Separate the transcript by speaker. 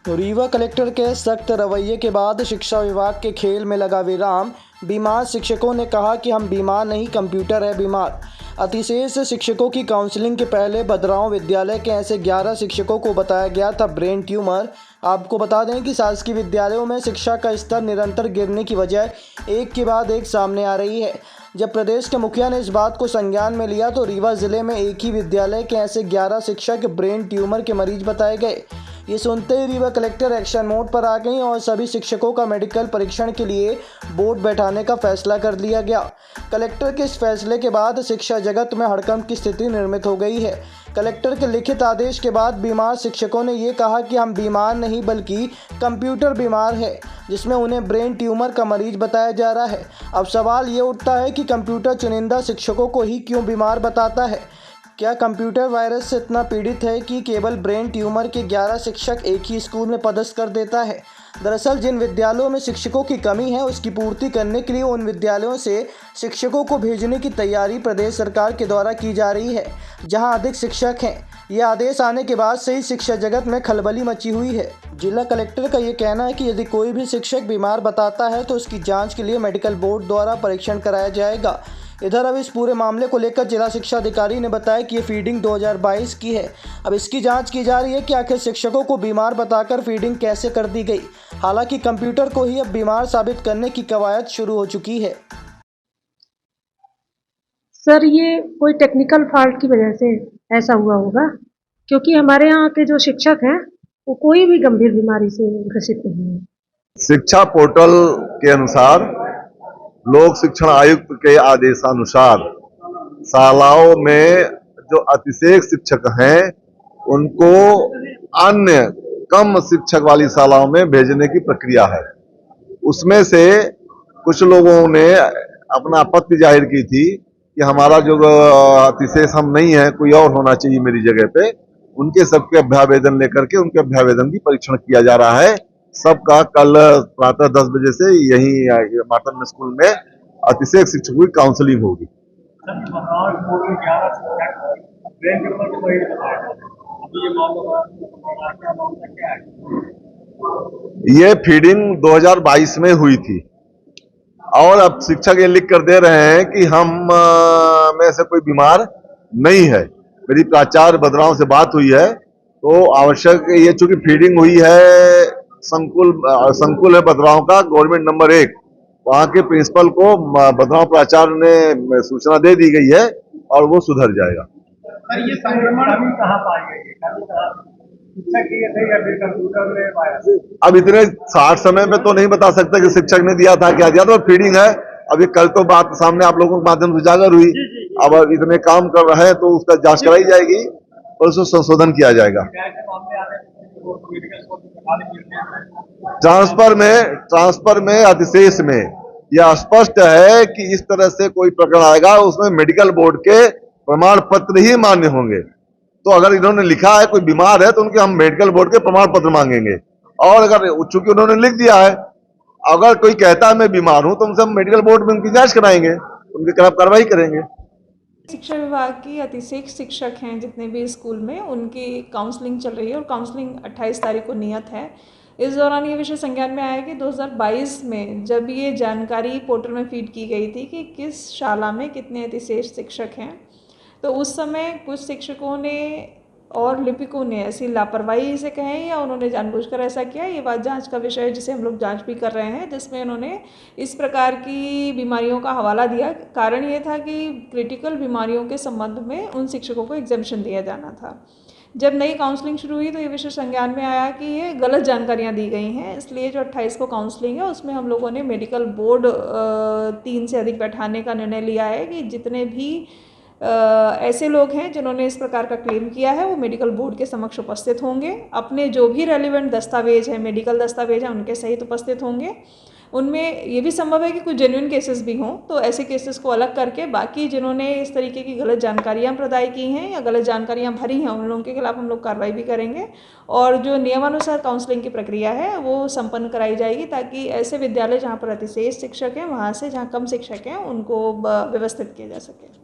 Speaker 1: Rewa collector के सख्त रवैये के बाद शिक्षा विभाग के खेल में लगा विराम। बीमार शिक्षकों ने कहा कि हम बीमार नहीं, कंप्यूटर है बीमार। अतिशेष शिक्षकों की काउंसलिंग के पहले भद्रांव विद्यालय के ऐसे 11 शिक्षकों को बताया गया था ब्रेन ट्यूमर। आपको बता दें कि शासकीय विद्यालयों में शिक्षा का स्तर निरंतर गिरने की वजह एक के बाद एक सामने आ रही है। जब प्रदेश के मुखिया ने इस बात को संज्ञान में लिया तो रीवा जिले में एक ही विद्यालय के ऐसे 11 शिक्षक ब्रेन ट्यूमर के मरीज बताए गए। ये सुनते ही रीवा कलेक्टर एक्शन मोड पर आ गई और सभी शिक्षकों का मेडिकल परीक्षण के लिए बोर्ड बैठाने का फैसला कर लिया गया। कलेक्टर के इस फैसले के बाद शिक्षा जगत में हड़कंप की स्थिति निर्मित हो गई है। कलेक्टर के लिखित आदेश के बाद बीमार शिक्षकों ने ये कहा कि हम बीमार नहीं बल्कि कंप्यूटर बीमार है, जिसमें उन्हें ब्रेन ट्यूमर का मरीज बताया जा रहा है। अब सवाल ये उठता है कि कंप्यूटर चुनिंदा शिक्षकों को ही क्यों बीमार बताता है। क्या कंप्यूटर वायरस से इतना पीड़ित है कि केवल ब्रेन ट्यूमर के 11 शिक्षक एक ही स्कूल में पदस्थ कर देता है। दरअसल जिन विद्यालयों में शिक्षकों की कमी है उसकी पूर्ति करने के लिए उन विद्यालयों से शिक्षकों को भेजने की तैयारी प्रदेश सरकार के द्वारा की जा रही है, जहां अधिक शिक्षक हैं। यह आदेश आने के बाद से ही शिक्षा जगत में खलबली मची हुई है। जिला कलेक्टर का ये कहना है कि यदि कोई भी शिक्षक बीमार बताता है तो उसकी जाँच के लिए मेडिकल बोर्ड द्वारा परीक्षण कराया जाएगा। इधर अब इस पूरे मामले को लेकर जिला शिक्षा अधिकारी ने बताया कि ये फीडिंग 2022 की है। अब इसकी जांच की जा रही है कि आखिर शिक्षकों को बीमार बताकर फीडिंग कैसे कर दी गई। हालांकि कंप्यूटर को ही अब बीमार साबित करने की कवायद शुरू हो चुकी है।
Speaker 2: सर, ये कोई टेक्निकल फॉल्ट की वजह से ऐसा हुआ होगा, क्योंकि हमारे यहाँ के जो शिक्षक हैं वो कोई भी गंभीर बीमारी से ग्रसित नहीं है।
Speaker 3: शिक्षा पोर्टल के अनुसार लोक शिक्षण आयुक्त के आदेशानुसार शालाओं में जो अतिशेष शिक्षक हैं उनको अन्य कम शिक्षक वाली शालाओं में भेजने की प्रक्रिया है। उसमें से कुछ लोगों ने अपना आपत्ति जाहिर की थी कि हमारा जो अतिशेष हम नहीं है, कोई और होना चाहिए मेरी जगह पे। उनके सबके अभ्यावेदन लेकर के उनके अभ्यावेदन की परीक्षण किया जा रहा है। सबका कल प्रातः 10 बजे से यही मार्टन स्कूल में अतिशेष शिक्षकों की काउंसलिंग होगी। ये फीडिंग 2022 में हुई थी और अब शिक्षक ये लिख कर दे रहे हैं कि हम में से कोई बीमार नहीं है। मेरी प्राचार्य भद्रांव से बात हुई है तो आवश्यक ये चूंकि फीडिंग हुई है संकुल है भद्रांव का गवर्नमेंट नंबर 1, वहां के प्रिंसिपल को भद्रांव प्राचार्य ने सूचना दे दी गई है और वो सुधर जाएगा।
Speaker 4: सर, ये संक्रमण कहाँ पाई गई है?
Speaker 3: अब इतने 60 समय में तो नहीं बता सकता कि शिक्षक ने दिया था क्या दिया था। तो फीडिंग है, अभी कल तो बात सामने आप लोगों के माध्यम से उजागर हुई। अब इतने काम कर रहे हैं तो उसका जांच कराई जाएगी और उसको संशोधन किया जाएगा। ट्रांसफर में अतिशेष में यह स्पष्ट है कि इस तरह से कोई प्रकरण आएगा उसमें मेडिकल बोर्ड के प्रमाण पत्र ही मान्य होंगे। तो अगर इन्होंने लिखा है कोई बीमार है तो उनके हम मेडिकल बोर्ड के प्रमाण पत्र मांगेंगे। और अगर चूंकि उन्होंने लिख दिया है, अगर कोई कहता है मैं बीमार हूं तो उनसे हम मेडिकल बोर्ड में उनकी जांच कराएंगे, उनके खिलाफ कार्रवाई करेंगे।
Speaker 5: शिक्षा विभाग की अतिशेष शिक्षक हैं जितने भी स्कूल में, उनकी काउंसलिंग चल रही है और काउंसलिंग 28 तारीख को नियत है। इस दौरान ये विषय संज्ञान में आया कि 2022 में जब ये जानकारी पोर्टल में फीड की गई थी कि किस शाला में कितने अतिशेष शिक्षक हैं, तो उस समय कुछ शिक्षकों ने और लिपिकों ने ऐसी लापरवाही से कहें या उन्होंने जानबूझकर ऐसा किया, ये बात जांच का विषय है जिसे हम लोग जांच भी कर रहे हैं, जिसमें उन्होंने इस प्रकार की बीमारियों का हवाला दिया। कारण ये था कि क्रिटिकल बीमारियों के संबंध में उन शिक्षकों को एग्जेम्पशन दिया जाना था। जब नई काउंसलिंग शुरू हुई तो ये विषय संज्ञान में आया कि ये गलत जानकारियाँ दी गई हैं, इसलिए जो 28 को काउंसलिंग है उसमें हम लोगों ने मेडिकल बोर्ड 3 से अधिक बैठाने का निर्णय लिया है कि जितने भी ऐसे लोग हैं जिन्होंने इस प्रकार का क्लेम किया है वो मेडिकल बोर्ड के समक्ष उपस्थित होंगे, अपने जो भी रेलिवेंट दस्तावेज हैं, मेडिकल दस्तावेज हैं, उनके सहित उपस्थित होंगे। उनमें ये भी संभव है कि कुछ जेन्युइन केसेस भी हों, तो ऐसे केसेस को अलग करके बाकी जिन्होंने इस तरीके की गलत जानकारियां प्रदाय की हैं या गलत जानकारियां भरी हैं उन लोगों के खिलाफ हम लोग कार्रवाई भी करेंगे और जो नियमानुसार काउंसलिंग की प्रक्रिया है वो संपन्न कराई जाएगी, ताकि ऐसे विद्यालय जहाँ पर अतिशेष शिक्षक हैं, वहाँ से जहाँ कम शिक्षक हैं, उनको व्यवस्थित किया जा सके।